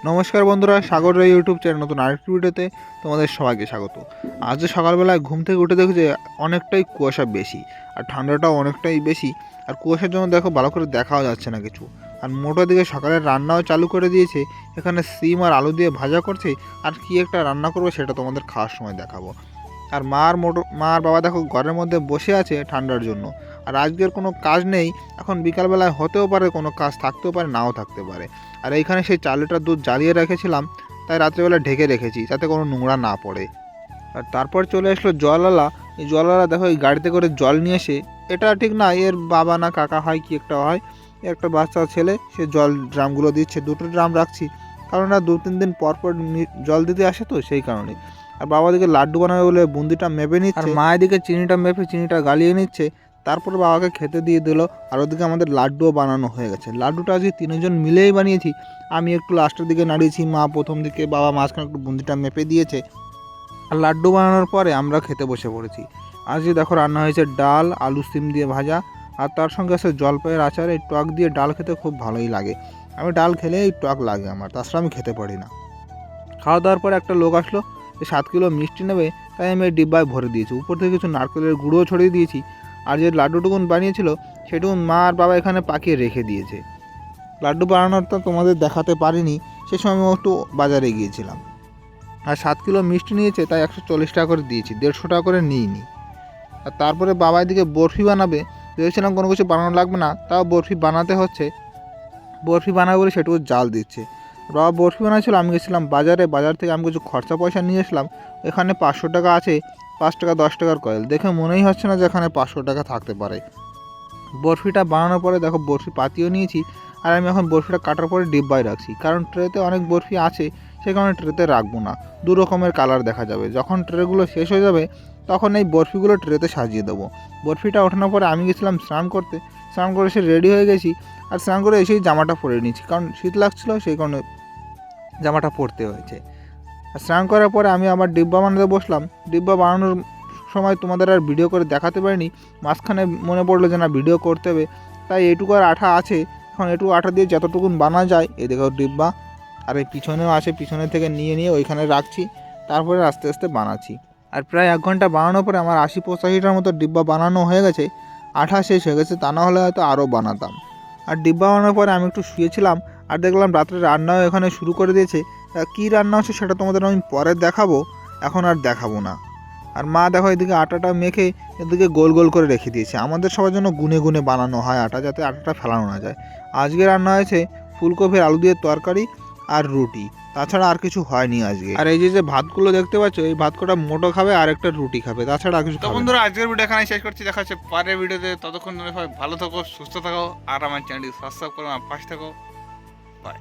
নমস্কার বন্ধুরা, সাগর রায় YouTube channel নতুন আরেকটি ভিডিওতে তোমাদের সবাইকে স্বাগত। আজ সকালবেলায় ঘুম থেকে উঠে দেখি যে অনেকটাই কুয়াশা বেশি আর ঠান্ডাটাও অনেকটাই বেশি। আর কুয়াশার জন্য দেখো ভালো করে দেখাও যাচ্ছে না কিছু। আর মোটার দিকে সকালের রান্নাও চালু করে দিয়েছে। এখানে সিম আর আলু দিয়ে ভাজা করছে, আর কি একটা রান্না করবো সেটা তোমাদের খাওয়ার সময় দেখাবো। আর মা আর বাবা দেখো ঘরের মধ্যে বসে আছে ঠান্ডার জন্য। আর আজকের কোনো কাজ নেই, এখন বিকালবেলায় হতেও পারে কোনো কাজ থাকতেও পারে, নাও থাকতে পারে। আর এইখানে সেই 4 লিটার দুধ জ্বালিয়ে রেখেছিলাম, তাই রাত্রেবেলা ঢেকে রেখেছি যাতে কোনো নোংরা না পড়ে। আর তারপর চলে আসলো জলওয়ালা। এই জলওয়ালা দেখো এই গাড়িতে করে জল নিয়ে এসে, এটা ঠিক না এর বাবা না কাকা হয় কি একটা হয়, একটা বাচ্চা ছেলে, সে জল ড্রামগুলো দিচ্ছে। 2টো ড্রাম রাখছি, কারণ না 2-3 দিন পর পর জল দিতে আসে, তো সেই কারণে। আর বাবা দিকে লাড্ডু বানাবে বলে বুন্দিটা মেপে নিচ্ছে, আর মা এদিকে চিনিটা মেপে চিনিটা গালিয়ে নিচ্ছে। তারপরে বাবাকে খেতে দিয়ে দিল। আর ওদিকে আমাদের লাড্ডুও বানানো হয়ে গেছে। লাড্ডুটা আজকে 3জন মিলেই বানিয়েছি। আমি একটু লাস্টের দিকে নাড়িয়েছি, মা প্রথম দিকে, বাবা মাঝখানে একটু বুন্দিটা মেপে দিয়েছে। আর লাড্ডু বানানোর পরে আমরা খেতে বসে পড়েছি। আজকে দেখো রান্না হয়েছে ডাল, আলু সিম দিয়ে ভাজা, আর তার সঙ্গে আছে জলপাইয়ের আচার। এই টক দিয়ে ডাল খেতে খুব ভালোই লাগে। আমি ডাল খেলে এই টক লাগে আমার, তাছাড়া আমি খেতে পারি না। খাওয়া দাওয়ার পরে একটা লোক আসলো, যে 7 কিলো মিষ্টি নেবে, তাই আমি এই ডিব্বায় ভরে দিয়েছি। উপর থেকে কিছু নারকেলের গুঁড়োও ছড়িয়ে দিয়েছি। আর যে লাড্ডুটুকুন বানিয়েছিল সেটুকুন মা আর বাবা এখানে পাকিয়ে রেখে দিয়েছে। লাড্ডু বানানোটা তোমাদের দেখাতে পারিনি, সে সময় আমি একটু বাজারে গিয়েছিলাম। আর 7 কিলো মিষ্টি নিয়েছে, তাই 140 টাকা করে দিয়েছি, 150 টাকা করে নিইনি। আর তারপরে বাবা এদিকে বরফি বানাবে। ভেবেছিলাম কোনো কিছু বানানো লাগবে না, তাও বরফি বানাতে হচ্ছে। বরফি বানাবে বলে সেটুকু জাল দিচ্ছে। বাবা বরফি বানাচ্ছিল, আমি গেছিলাম বাজারে, বাজার থেকে আমি কিছু খরচা পয়সা নিয়ে এসলাম। এখানে 500 টাকা আছে, 5 টাকা 10 টাকার কয়েল, দেখে মনেই হচ্ছে না যে এখানে 500 টাকা থাকতে পারে। বরফিটা বানানোর পরে দেখো বরফি পাতিও নিয়েছি। আর আমি এখন বরফিটা কাটার পরে ডিব্বায় রাখছি, কারণ ট্রেতে অনেক বরফি আছে, সে কারণে ট্রেতে রাখবো না। 2 রকমের কালার দেখা যাবে। যখন ট্রেগুলো শেষ হয়ে যাবে তখন এই বরফিগুলো ট্রেতে সাজিয়ে দেবো। বরফিটা ওঠানোর পরে আমি গেছিলাম স্নান করতে। স্নান করে এসে রেডি হয়ে গেছি। আর স্নান করে এসেই জামাটা পরে নিয়েছি, কারণ শীত লাগছিলো, সেই কারণে জামাটা পরতে হয়েছে। আর স্নান করার পরে আমি আবার ডিব্বা বানাতে বসলাম। ডিব্বা বানানোর সময় তোমাদের আর ভিডিও করে দেখাতে পারিনি, মাঝখানে মনে পড়লো যে না ভিডিও করতে হবে, তাই এটুকু আর আঠা আছে। এখন এটুকু আঠা দিয়ে যতটুকুন বানা যায়, এই দেখো ডিব্বা। আর এই পিছনেও আছে, পিছনে থেকে নিয়ে নিয়ে ওইখানে রাখছি, তারপরে আস্তে আস্তে বানাচ্ছি। আর প্রায় 1 ঘন্টা বানানোর পরে আমার 80-85টার মতো ডিব্বা বানানো হয়ে গেছে। আঠা শেষ হয়ে গেছে, তা না হলে হয়তো আরও বানাতাম। আর ডিব্বা বানানোর পরে আমি একটু শুয়েছিলাম, আর দেখলাম রাত্রে রান্নাও এখানে শুরু করে দিয়েছে। কী রান্না হচ্ছে সেটা তোমাদের আমি পরে দেখাবো, এখন আর দেখাবো না। আর মা দেখো এদিকে আটাটা মেখে এদিকে গোল গোল করে রেখে দিয়েছে। আমাদের সবার জন্য গুনে গুনে বানানো হয় আটা, যাতে আটাটা ফেলানো না যায়। আজকে রান্না হয়েছে ফুলকপির আলু দিয়ে তরকারি আর রুটি, তাছাড়া আর কিছু হয়নি আজকে। আর এই যে ভাতগুলো দেখতে পাচ্ছ, এই ভাত কটা মোটো খাবে আর একটা রুটি খাবে, তাছাড়া আর কিছু খাবে না। বন্ধুরা, আজকের ভিডিও এখানে শেষ করছি। দেখা হচ্ছে পরের ভিডিওতে। ততক্ষণ তোমরা সবাই ভালো থাকো, সুস্থ থাকো, আর আমার চ্যানেলটি সাবস্ক্রাইব করো, আমার পাশে থাকো। বাই।